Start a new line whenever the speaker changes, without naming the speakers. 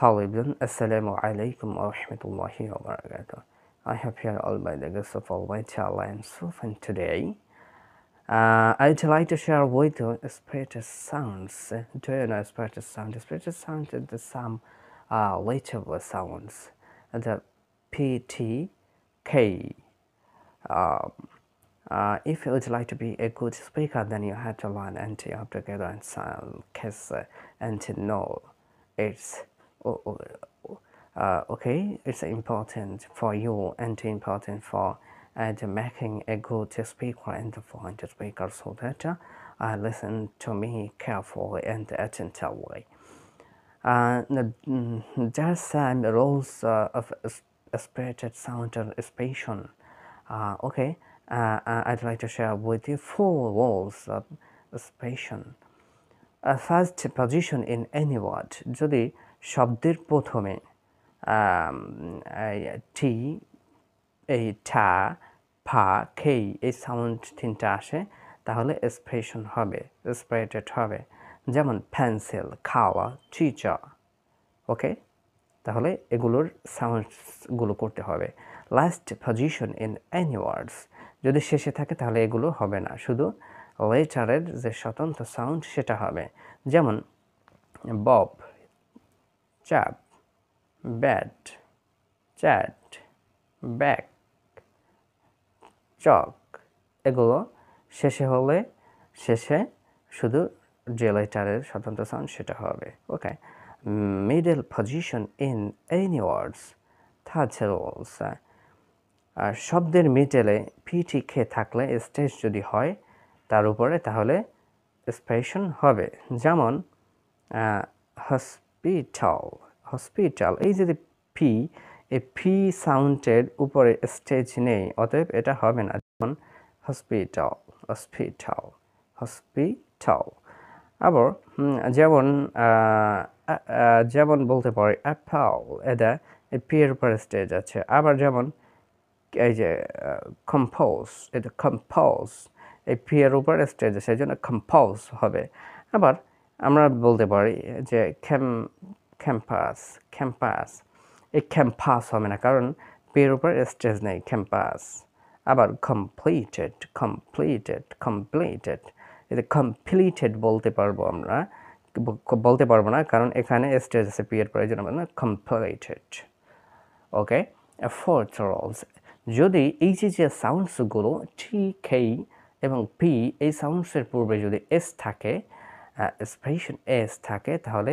Hello everyone, Assalamu alaikum wa rahmatullahi wa barakatuh. I have here all by the grace of Almighty Allah and so fun today. I'd like to share with you spirited sounds. Do you know spirited sound? Spirited sound is the some legible sounds. The P, T, K. If you would like to be a good speaker, then you have to learn and you have to get on some case and to know it's okay. It's important for you and important for making a good speaker and fluent speaker, so that listen to me carefully and attentively. There's some rules of spirited sound expression. Okay, I'd like to share with you 4 rules of expression. First position in any word. যদি শব্দের প্রথমে টি, এই ঠা, ফা, খেই এই sound তিনটা আসে, তাহলে এক্সপ্রেশন হবে, স্প্রেটেড হবে। যেমন পেন্সিল, খাওয়া, টিচার। ওকে, তাহলে এগুলোর সাউন্ডসগুলো করতে হবে। লাস্ট পজিশন ইন এনি ওয়ার্ডস, যদি শেষে থাকে তাহলে এগুলো হবে না, শুধু লেটারের যে স্বতন্ত্র সাউন্ড সেটা হবে। যেমন bob, chap, bat, chat, back, chalk, এগুলো শেষে হলে শেষে শুধু যে লেটারের স্বতন্ত্র সাউন্ড সেটা হবে। Okay, middle position in any words, third rules. আর শব্দের মিডলে পিটি খে থাকলে স্টেজ যদি হয় তার উপরে, তাহলে এক্সপ্রেশন হবে। যেমন হসপিটাল, হসপিটাল, এই যে পি, এই পি সাউন্ডের উপরে স্টেজ নেই, অতএব এটা হবে না। যেমন হসপিটাল, হসপিটাল, হসপিটাল। আবার যেমন বলতে পারি অ্যাপল, এটা এই পি এর উপরে স্টেজ আছে। আবার যেমন এই যে কম্পোজ, এটা কম্পোজ, এই পি এর উপরে স্টেজ আছে, এই জন্য কম্পোজ হবে। আবার আমরা বলতে পারি যে ক্যাম্পাস, ক্যাম্পাস, এই ক্যাম্পাস হবে না, কারণ পি এর উপরে স্টেজ নেই, ক্যাম্পাস। আবার কমপ্লিটেড, কমপ্লিটেড, কমপ্লিটেড, এটা কমপ্লিটেড বলতে পারবো আমরা, বলতে পারবো না, কারণ এখানে স্টেজ আছে পি এর পরে, এই জন্য কমপ্লিটেড। ওকে, ফোর্থ রুলস, যদি এই যে সাউন্ডসগুলো টি, কে এবং পি, এই সাউন্ডসের পূর্বে যদি এস থাকে, এক্সপ্রেশন এস থাকে, তাহলে